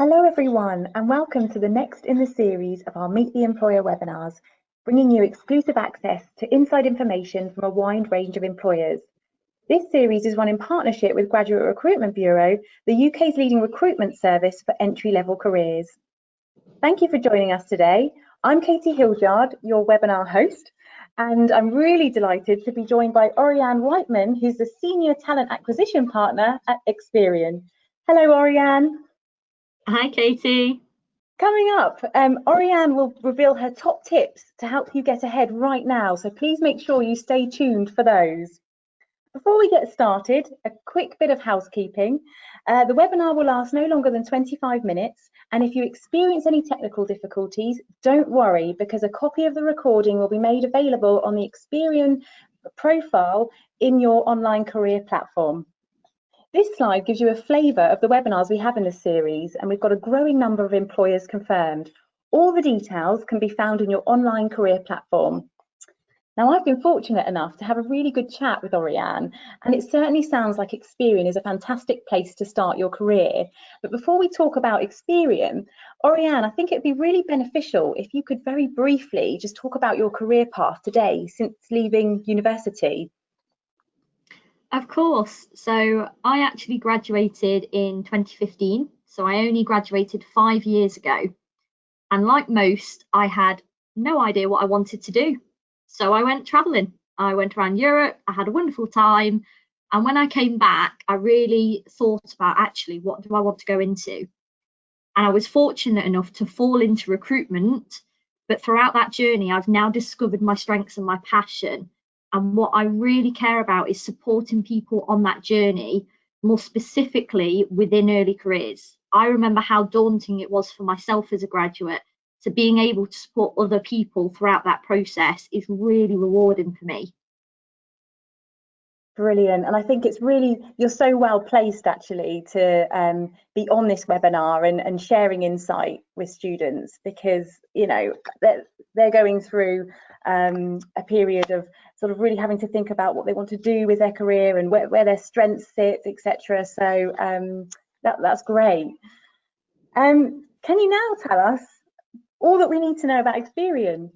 Hello everyone and welcome to the next in the series of our Meet the Employer webinars, bringing you exclusive access to inside information from a wide range of employers. This series is run in partnership with Graduate Recruitment Bureau, the UK's leading recruitment service for entry-level careers. Thank you for joining us today. I'm Katie Hildyard, your webinar host, and I'm really delighted to be joined by Orianne Whiteman, who's the Senior Talent Acquisition Partner at Experian. Hello Orianne. Hi, Katie. Coming up, Orianne will reveal her top tips to help you get ahead right now, so please make sure you stay tuned for those. Before we get started, a quick bit of housekeeping. The webinar will last no longer than 25 minutes, and if you experience any technical difficulties, don't worry, because a copy of the recording will be made available on the Experian profile in your online career platform. This slide gives you a flavour of the webinars we have in this series, and we've got a growing number of employers confirmed. All the details can be found in your online career platform. Now, I've been fortunate enough to have a really good chat with Orianne, and it certainly sounds like Experian is a fantastic place to start your career. But before we talk about Experian, Orianne, I think it'd be really beneficial if you could very briefly just talk about your career path today since leaving university. Of course. So I actually graduated in 2015. So I only graduated 5 years ago. And like most, I had no idea what I wanted to do. So I went traveling. I went around Europe. I had a wonderful time. And when I came back, I really thought about actually, what do I want to go into? And I was fortunate enough to fall into recruitment. But throughout that journey, I've now discovered my strengths and my passion. And what I really care about is supporting people on that journey, more specifically within early careers. I remember how daunting it was for myself as a graduate, so being able to support other people throughout that process is really rewarding for me. Brilliant. And I think it's really, you're so well placed actually to be on this webinar and sharing insight with students, because, you know, they're going through a period of sort of really having to think about what they want to do with their career and where their strengths sit, etc. So that's great. Can you now tell us all that we need to know about Experian?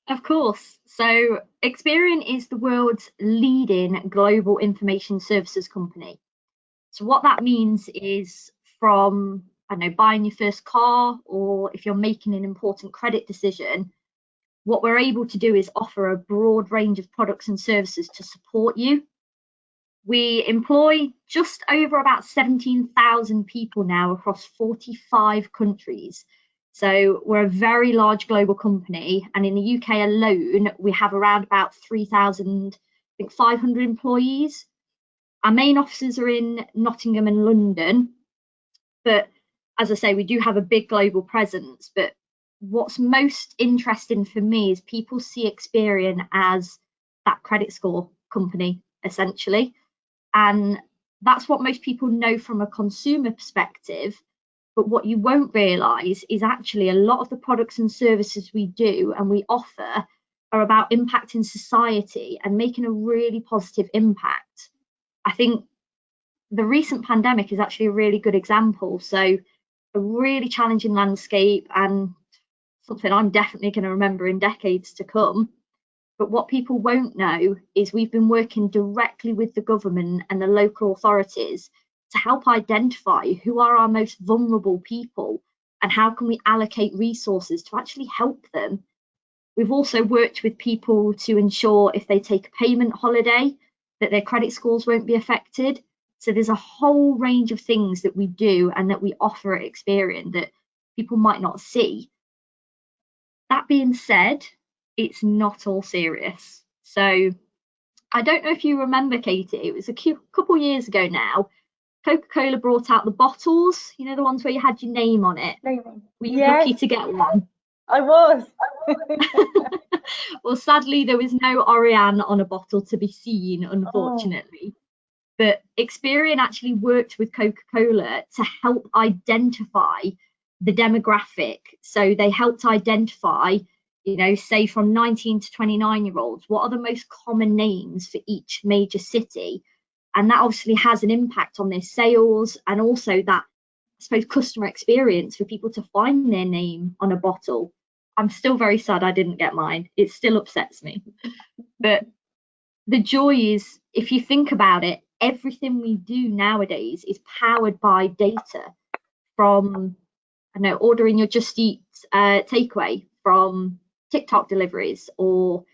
Of course. So Experian is the world's leading global information services company. So what that means is, from, I don't know, buying your first car, or if you're making an important credit decision, what we're able to do is offer a broad range of products and services to support you. We employ just over about 17,000 people now across 45 countries. So we're a very large global company, and in the UK alone, we have around about 3,500 employees. Our main offices are in Nottingham and London, but as I say, we do have a big global presence. But what's most interesting for me is people see Experian as that credit score company, essentially. And that's what most people know from a consumer perspective. But what you won't realise is actually a lot of the products and services we do and we offer are about impacting society and making a really positive impact. I think the recent pandemic is actually a really good example. So a really challenging landscape, and something I'm definitely going to remember in decades to come. But what people won't know is we've been working directly with the government and the local authorities to help identify who are our most vulnerable people and how can we allocate resources to actually help them. We've also worked with people to ensure if they take a payment holiday, that their credit scores won't be affected. So there's a whole range of things that we do and that we offer at Experian that people might not see. That being said, it's not all serious. So I don't know if you remember, Katie, it was a couple years ago now, Coca-Cola brought out the bottles, you know, the ones where you had your name on it. Were you lucky to get one? I was. Well, sadly, there was no Orianne on a bottle to be seen, unfortunately. But Experian actually worked with Coca-Cola to help identify the demographic. So they helped identify, you know, say from 19 to 29-year-olds, what are the most common names for each major city? And that obviously has an impact on their sales, and also that suppose, customer experience for people to find their name on a bottle. I'm still very sad I didn't get mine. It still upsets me. But the joy is, if you think about it, everything we do nowadays is powered by data, from, I don't know, ordering your Just Eat takeaway, from TikTok deliveries or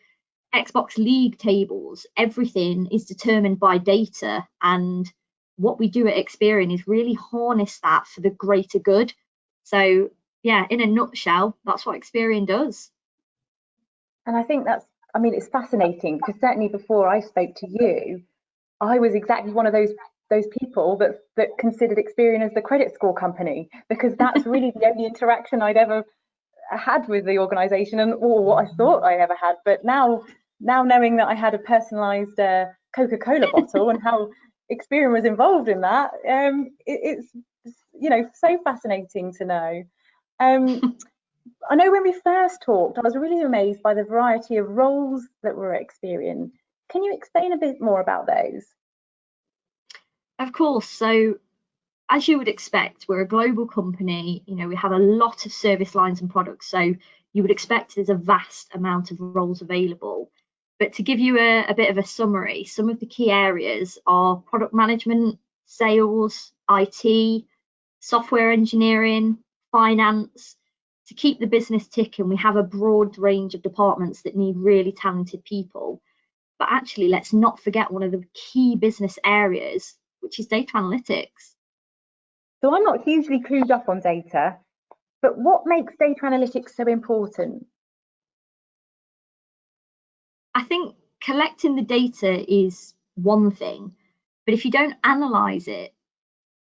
Xbox League tables. Everything is determined by data, and what we do at Experian is really harness that for the greater good. So yeah, in a nutshell, that's what Experian does. And I think I mean, it's fascinating, because certainly before I spoke to you, I was exactly one of those people that considered Experian as the credit score company, because that's really the only interaction I'd ever had with the organisation, and or what I thought I ever had. But now knowing that I had a personalised Coca-Cola bottle and how Experian was involved in that, it's so fascinating to know. I know when we first talked, I was really amazed by the variety of roles that were at Experian. Can you explain a bit more about those? Of course. So as you would expect, we're a global company. We have a lot of service lines and products. So you would expect there's a vast amount of roles available. But to give you a bit of a summary, some of the key areas are product management, sales, IT, software engineering, finance. To keep the business ticking, we have a broad range of departments that need really talented people. But actually, let's not forget one of the key business areas, which is data analytics. So I'm not hugely clued up on data, but what makes data analytics so important? I think collecting the data is one thing, but if you don't analyze it,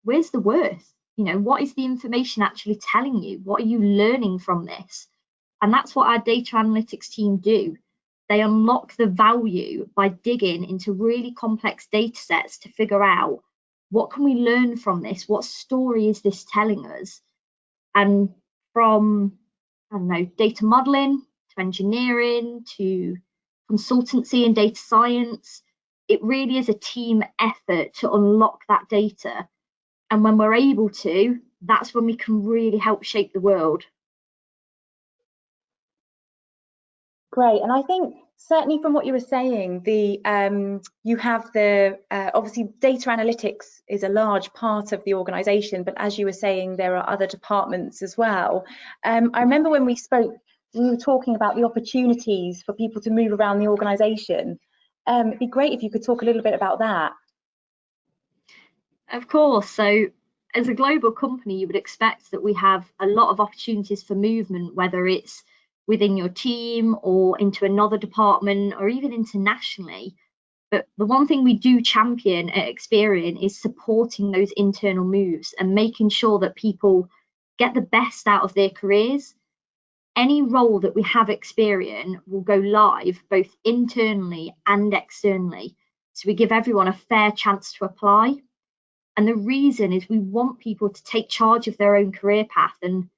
where's the worth? What is the information actually telling you? What are you learning from this? And that's what our data analytics team do. They unlock the value by digging into really complex data sets to figure out, what can we learn from this? What story is this telling us? And from, I don't know, data modeling to engineering to consultancy and data science, it really is a team effort to unlock that data. And when we're able to, that's when we can really help shape the world. Great. And I think certainly from what you were saying, you have obviously data analytics is a large part of the organisation, but as you were saying, there are other departments as well. I remember when we spoke, we were talking about the opportunities for people to move around the organisation. It'd be great if you could talk a little bit about that. Of course. So as a global company, you would expect that we have a lot of opportunities for movement, whether it's within your team or into another department or even internationally. But the one thing we do champion at Experian is supporting those internal moves and making sure that people get the best out of their careers. Any role that we have at Experian will go live both internally and externally. So we give everyone a fair chance to apply. And the reason is we want people to take charge of their own career path and, I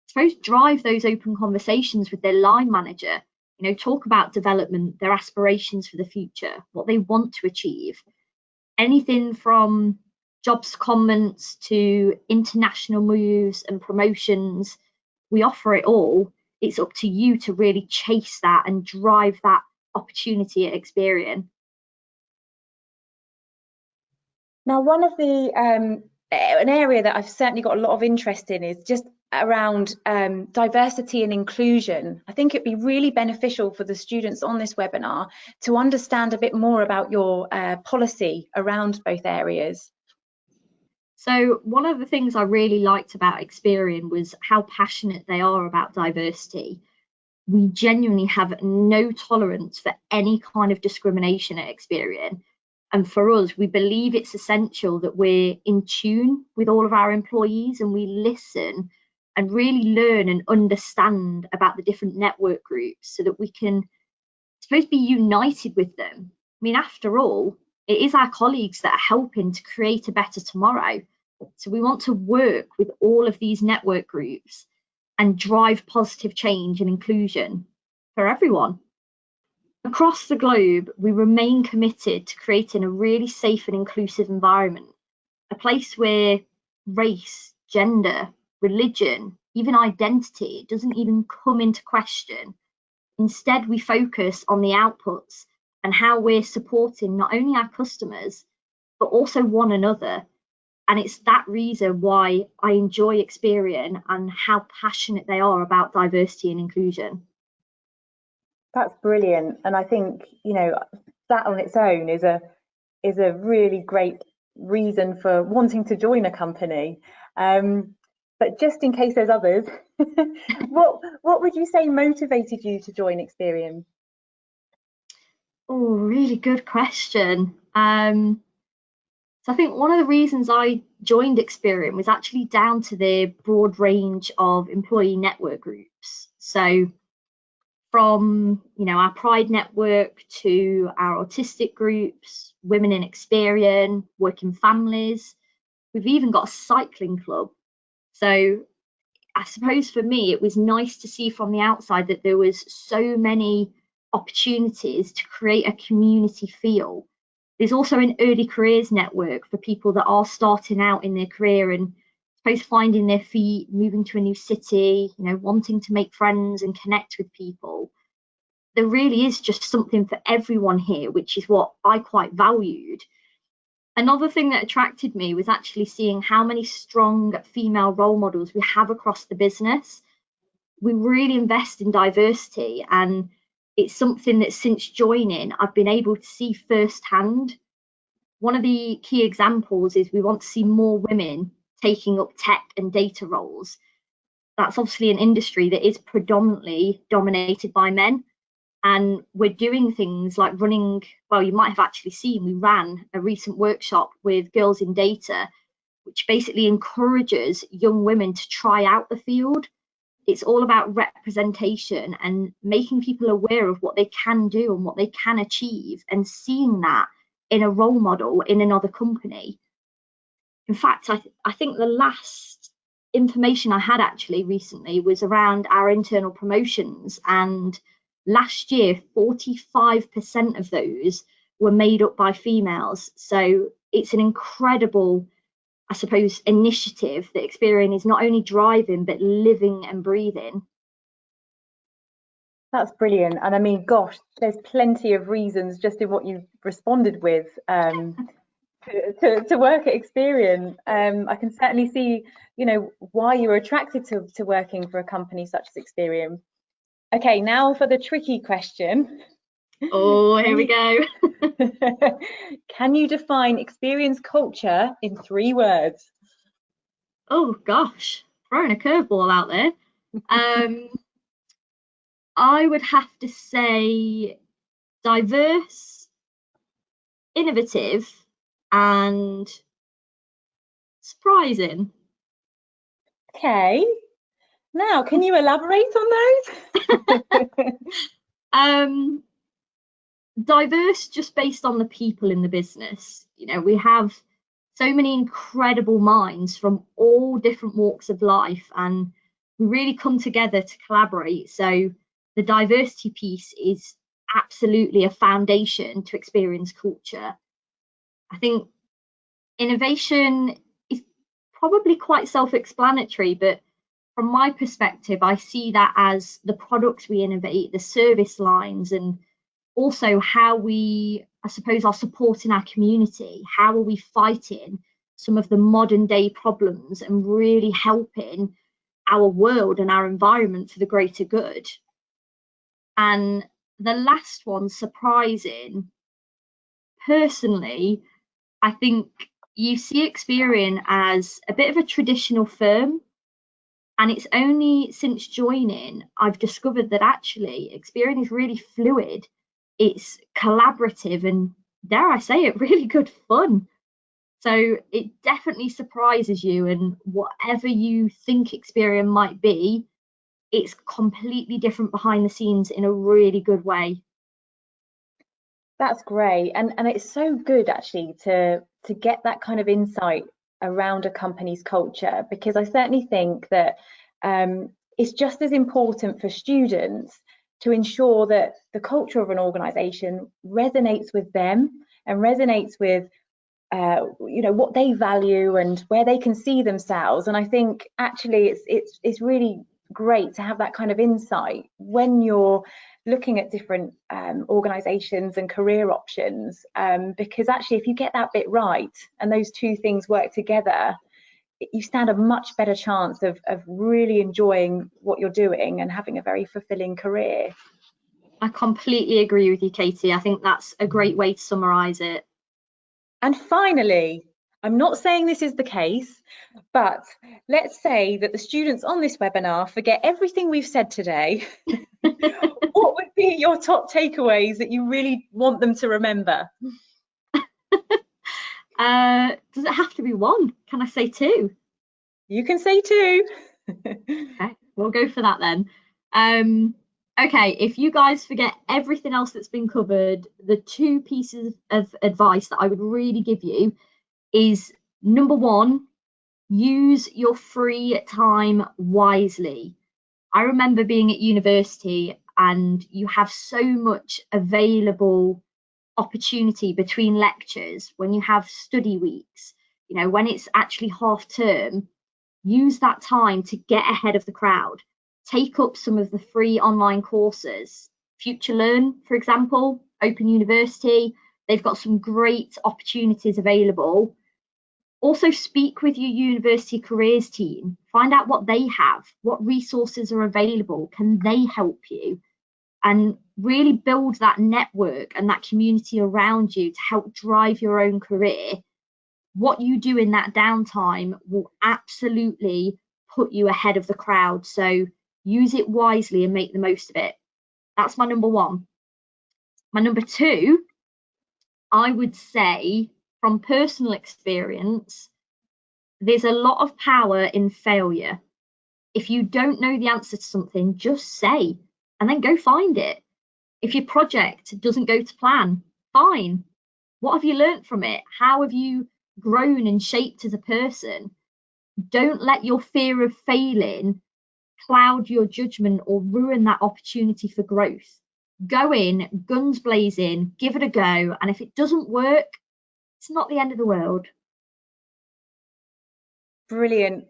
suppose, drive those open conversations with their line manager. Talk about development, their aspirations for the future, what they want to achieve. Anything from jobs comments to international moves and promotions, we offer it all. It's up to you to really chase that and drive that opportunity at Experian. Now, one of an area that I've certainly got a lot of interest in is just around diversity and inclusion. I think it'd be really beneficial for the students on this webinar to understand a bit more about your policy around both areas. So one of the things I really liked about Experian was how passionate they are about diversity. We genuinely have no tolerance for any kind of discrimination at Experian. And for us, we believe it's essential that we're in tune with all of our employees and we listen and really learn and understand about the different network groups so that we can, I suppose, be united with them. I mean, after all, it is our colleagues that are helping to create a better tomorrow. So we want to work with all of these network groups and drive positive change and inclusion for everyone. Across the globe, we remain committed to creating a really safe and inclusive environment, a place where race, gender, religion, even identity. It doesn't even come into question. Instead, we focus on the outputs and how we're supporting not only our customers, but also one another. And it's that reason why I enjoy Experian and how passionate they are about diversity and inclusion. That's brilliant. And I think, that on its own is a really great reason for wanting to join a company. But just in case there's others, what would you say motivated you to join Experian? Oh, really good question. So I think one of the reasons I joined Experian was actually down to the broad range of employee network groups. So from our Pride network to our autistic groups, women in Experian, working families. We've even got a cycling club. So I suppose for me, it was nice to see from the outside that there was so many opportunities to create a community feel. There's also an early careers network for people that are starting out in their career and suppose finding their feet, moving to a new city, wanting to make friends and connect with people. There really is just something for everyone here, which is what I quite valued. Another thing that attracted me was actually seeing how many strong female role models we have across the business. We really invest in diversity, and it's something that since joining, I've been able to see firsthand. One of the key examples is we want to see more women taking up tech and data roles. That's obviously an industry that is predominantly dominated by men. And we're doing things like running, well, you might have actually seen, we ran a recent workshop with Girls in Data, which basically encourages young women to try out the field. It's all about representation and making people aware of what they can do and what they can achieve, and seeing that in a role model in another company. In fact, I think the last information I had actually recently was around our internal promotions, and last year 45% of those were made up by females. So it's an incredible, I suppose, initiative that Experian is not only driving but living and breathing. That's brilliant. And I mean, gosh, there's plenty of reasons just in what you've responded with to work at Experian. I can certainly see, why you were attracted to working for a company such as Experian. Okay, now for the tricky question. Oh, here we go. Can you define Experian's culture in 3 words? Oh gosh, throwing a curveball out there. I would have to say diverse, innovative, and surprising. Okay. Now, can you elaborate on those? Diverse just based on the people in the business. We have so many incredible minds from all different walks of life, and we really come together to collaborate. So the diversity piece is absolutely a foundation to Experian's culture. I think innovation is probably quite self-explanatory, but from my perspective, I see that as the products we innovate, the service lines, and also how we, I suppose, are supporting our community. How are we fighting some of the modern day problems and really helping our world and our environment for the greater good? And the last one, surprising. Personally, I think you see Experian as a bit of a traditional firm. And it's only since joining I've discovered that actually Experian is really fluid. It's collaborative and, dare I say it, really good fun. So it definitely surprises you, and whatever you think Experian might be, it's completely different behind the scenes in a really good way. That's great, and it's so good actually to get that kind of insight around a company's culture, because I certainly think that it's just as important for students to ensure that the culture of an organisation resonates with them and resonates with you know, what they value and where they can see themselves. And I think actually it's really great to have that kind of insight when you're looking at different organizations and career options, because actually if you get that bit right and those two things work together, you stand a much better chance of really enjoying what you're doing and having a very fulfilling career. I completely agree with you, Katie. I think that's a great way to summarize it. And finally, I'm not saying this is the case, but let's say that the students on this webinar forget everything we've said today. What would be your top takeaways that you really want them to remember? Does it have to be one? Can I say two? You can say two. Okay, we'll go for that then. Okay, if you guys forget everything else that's been covered, the two pieces of advice that I would really give you is, number one, use your free time wisely. I remember being at university and you have so much available opportunity between lectures when you have study weeks, you know, when it's actually half term. Use that time to get ahead of the crowd. Take up some of the free online courses. Future Learn, for example, Open University, they've got some great opportunities available. Also speak with your university careers team. Find out what they have, what resources are available, can they help you? And really build that network and that community around you to help drive your own career. What you do in that downtime will absolutely put you ahead of the crowd. So use it wisely and make the most of it. That's my number one. My number two, I would say from personal experience, there's a lot of power in failure. If you don't know the answer to something, just say, and then go find it. If your project doesn't go to plan, fine. What have you learned from it? How have you grown and shaped as a person? Don't let your fear of failing cloud your judgment or ruin that opportunity for growth. Go in, guns blazing, give it a go. And if it doesn't work, it's not the end of the world. Brilliant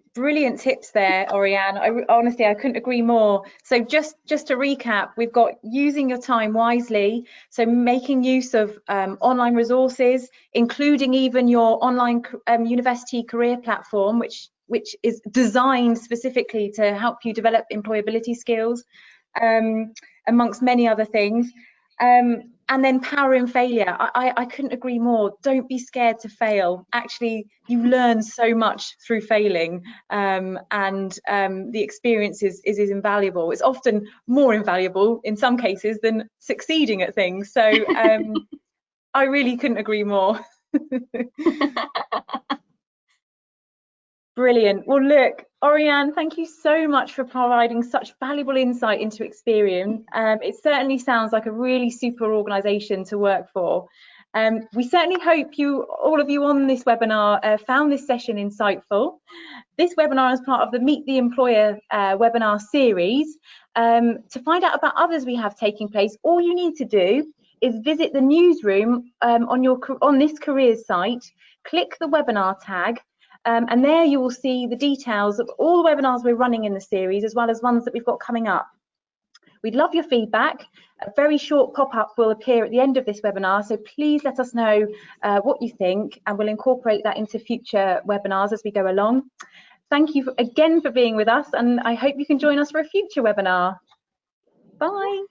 tips there, Orianne. Honestly, I couldn't agree more. So just to recap, we've got using your time wisely, so making use of online resources, including even your online university career platform, which is designed specifically to help you develop employability skills, amongst many other things. And then power in failure. I couldn't agree more. Don't be scared to fail. Actually, you learn so much through failing, and the experience is invaluable. It's often more invaluable in some cases than succeeding at things. So I really couldn't agree more. Brilliant. Well, look, Orianne, thank you so much for providing such valuable insight into Experian. It certainly sounds like a really super organisation to work for. We certainly hope all of you on this webinar found this session insightful. This webinar is part of the Meet the Employer webinar series. To find out about others we have taking place, all you need to do is visit the newsroom on this careers site, click the webinar tag, and there you will see the details of all the webinars we're running in the series, as well as ones that we've got coming up. We'd love your feedback. A very short pop-up will appear at the end of this webinar, so please let us know what you think, and we'll incorporate that into future webinars as we go along. Thank you again for being with us, and I hope you can join us for a future webinar. Bye.